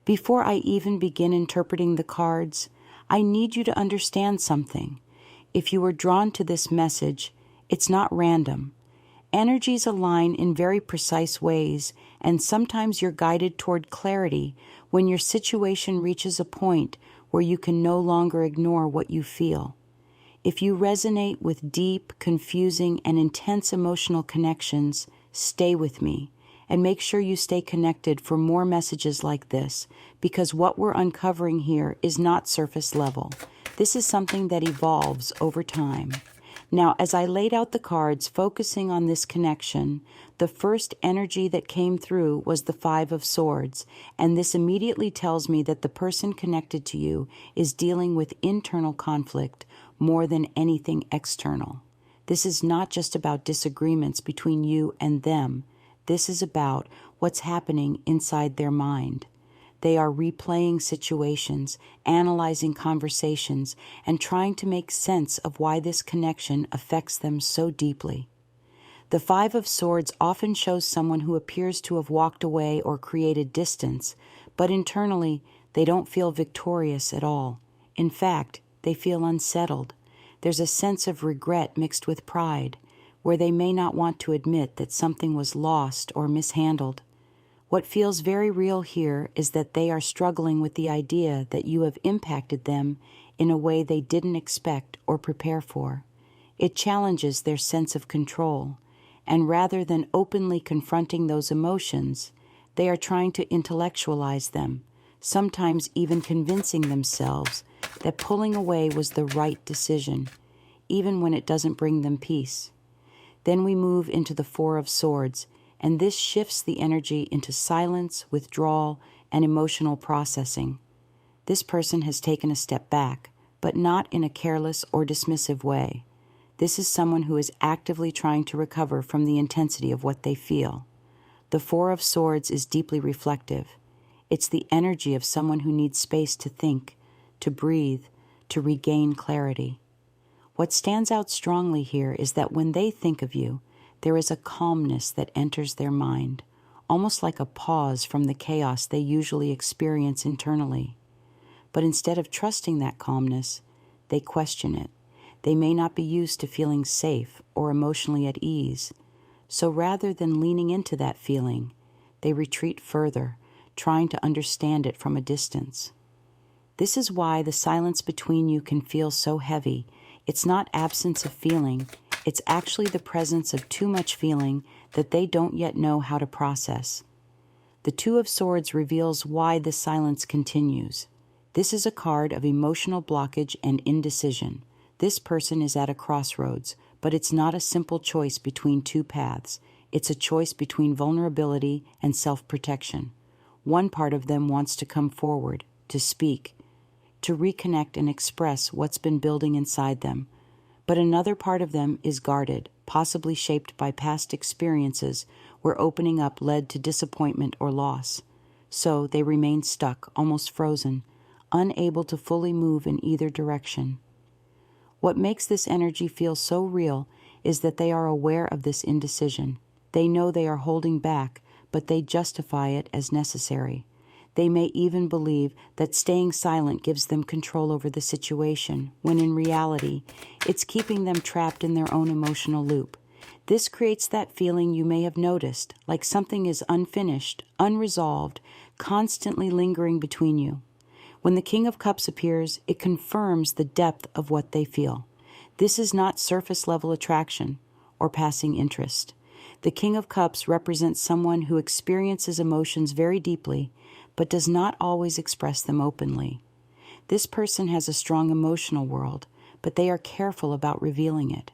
Before I even begin interpreting the cards, I need you to understand something. If you were drawn to this message, it's not random. Energies align in very precise ways, and sometimes you're guided toward clarity when your situation reaches a point where you can no longer ignore what you feel. If you resonate with deep, confusing, and intense emotional connections, stay with me and make sure you stay connected for more messages like this, because what we're uncovering here is not surface level. This is something that evolves over time. Now, as I laid out the cards focusing on this connection, the first energy that came through was the Five of Swords, and this immediately tells me that the person connected to you is dealing with internal conflict more than anything external. This is not just about disagreements between you and them. This is about what's happening inside their mind. They are replaying situations, analyzing conversations, and trying to make sense of why this connection affects them so deeply. The Five of Swords often shows someone who appears to have walked away or created distance, but internally they don't feel victorious at all. In fact, they feel unsettled. There's a sense of regret mixed with pride, where they may not want to admit that something was lost or mishandled. What feels very real here is that they are struggling with the idea that you have impacted them in a way they didn't expect or prepare for. It challenges their sense of control, and rather than openly confronting those emotions, they are trying to intellectualize them, sometimes even convincing themselves that pulling away was the right decision, even when it doesn't bring them peace. Then we move into the Four of Swords, and this shifts the energy into silence, withdrawal, and emotional processing. This person has taken a step back, but not in a careless or dismissive way. This is someone who is actively trying to recover from the intensity of what they feel. The Four of Swords is deeply reflective. It's the energy of someone who needs space to think, to breathe, to regain clarity. What stands out strongly here is that when they think of you, there is a calmness that enters their mind, almost like a pause from the chaos they usually experience internally. But instead of trusting that calmness, they question it. They may not be used to feeling safe or emotionally at ease. So rather than leaning into that feeling, they retreat further, trying to understand it from a distance. This is why the silence between you can feel so heavy. It's not absence of feeling. It's actually the presence of too much feeling that they don't yet know how to process. The Two of Swords reveals why this silence continues. This is a card of emotional blockage and indecision. This person is at a crossroads, but it's not a simple choice between two paths. It's a choice between vulnerability and self-protection. One part of them wants to come forward, to speak, to reconnect and express what's been building inside them. But another part of them is guarded, possibly shaped by past experiences where opening up led to disappointment or loss. So they remain stuck, almost frozen, unable to fully move in either direction. What makes this energy feel so real is that they are aware of this indecision. They know they are holding back, but they justify it as necessary. They may even believe that staying silent gives them control over the situation, when in reality, it's keeping them trapped in their own emotional loop. This creates that feeling you may have noticed, like something is unfinished, unresolved, constantly lingering between you. When the King of Cups appears, it confirms the depth of what they feel. This is not surface-level attraction or passing interest. The King of Cups represents someone who experiences emotions very deeply, but does not always express them openly. This person has a strong emotional world, but they are careful about revealing it.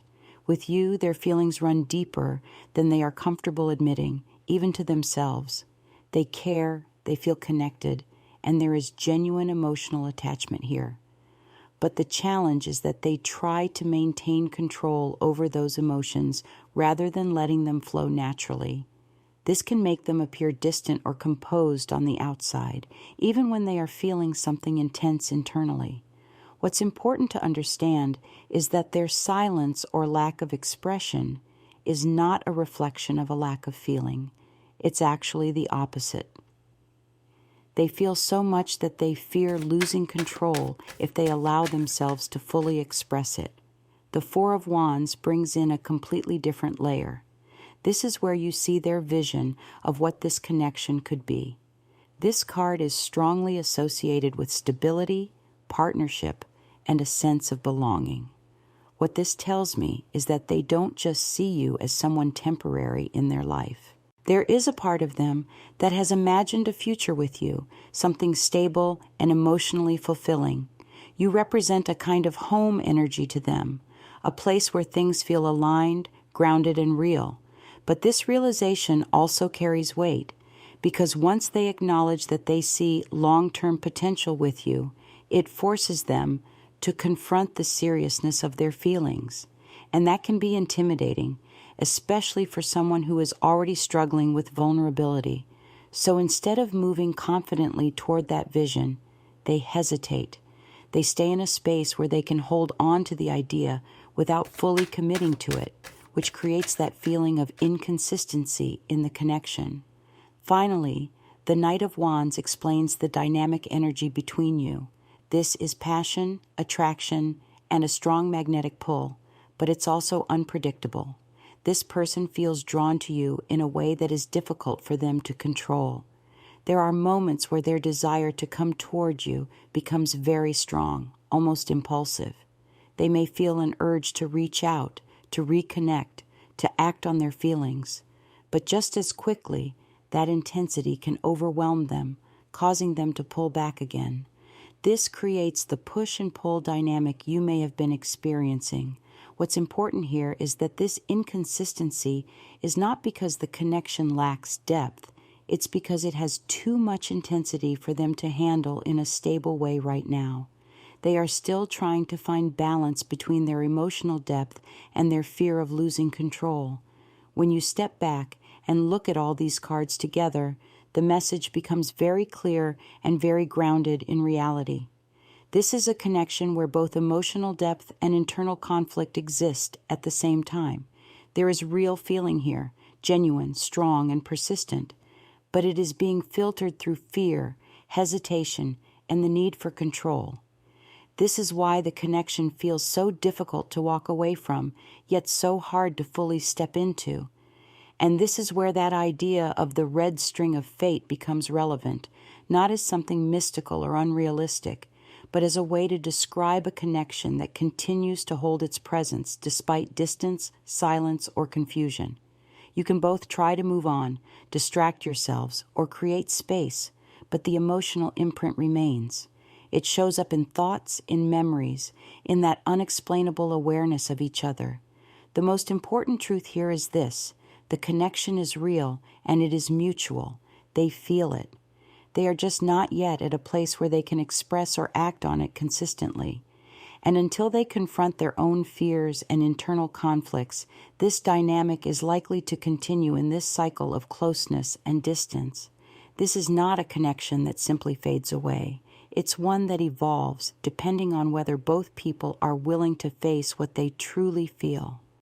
With you, their feelings run deeper than they are comfortable admitting, even to themselves. They care, they feel connected, and there is genuine emotional attachment here. But the challenge is that they try to maintain control over those emotions rather than letting them flow naturally. This can make them appear distant or composed on the outside, even when they are feeling something intense internally. What's important to understand is that their silence or lack of expression is not a reflection of a lack of feeling. It's actually the opposite. They feel so much that they fear losing control if they allow themselves to fully express it. The Four of Wands brings in a completely different layer. This is where you see their vision of what this connection could be. This card is strongly associated with stability, partnership, and a sense of belonging. What this tells me is that they don't just see you as someone temporary in their life. There is a part of them that has imagined a future with you, something stable and emotionally fulfilling. You represent a kind of home energy to them, a place where things feel aligned, grounded, and real. But this realization also carries weight, because once they acknowledge that they see long-term potential with you, it forces them to confront the seriousness of their feelings. And that can be intimidating, especially for someone who is already struggling with vulnerability. So instead of moving confidently toward that vision, they hesitate. They stay in a space where they can hold on to the idea without fully committing to it, which creates that feeling of inconsistency in the connection. Finally, the Knight of Wands explains the dynamic energy between you. This is passion, attraction, and a strong magnetic pull, but it's also unpredictable. This person feels drawn to you in a way that is difficult for them to control. There are moments where their desire to come toward you becomes very strong, almost impulsive. They may feel an urge to reach out, to reconnect, to act on their feelings. But just as quickly, that intensity can overwhelm them, causing them to pull back again. This creates the push and pull dynamic you may have been experiencing. What's important here is that this inconsistency is not because the connection lacks depth. It's because it has too much intensity for them to handle in a stable way right now. They are still trying to find balance between their emotional depth and their fear of losing control. When you step back and look at all these cards together, the message becomes very clear and very grounded in reality. This is a connection where both emotional depth and internal conflict exist at the same time. There is real feeling here, genuine, strong, and persistent, but it is being filtered through fear, hesitation, and the need for control. This is why the connection feels so difficult to walk away from, yet so hard to fully step into. And this is where that idea of the red string of fate becomes relevant, not as something mystical or unrealistic, but as a way to describe a connection that continues to hold its presence despite distance, silence, or confusion. You can both try to move on, distract yourselves, or create space, but the emotional imprint remains. It shows up in thoughts, in memories, in that unexplainable awareness of each other. The most important truth here is this: the connection is real and it is mutual. They feel it. They are just not yet at a place where they can express or act on it consistently. And until they confront their own fears and internal conflicts, this dynamic is likely to continue in this cycle of closeness and distance. This is not a connection that simply fades away. It's one that evolves, depending on whether both people are willing to face what they truly feel.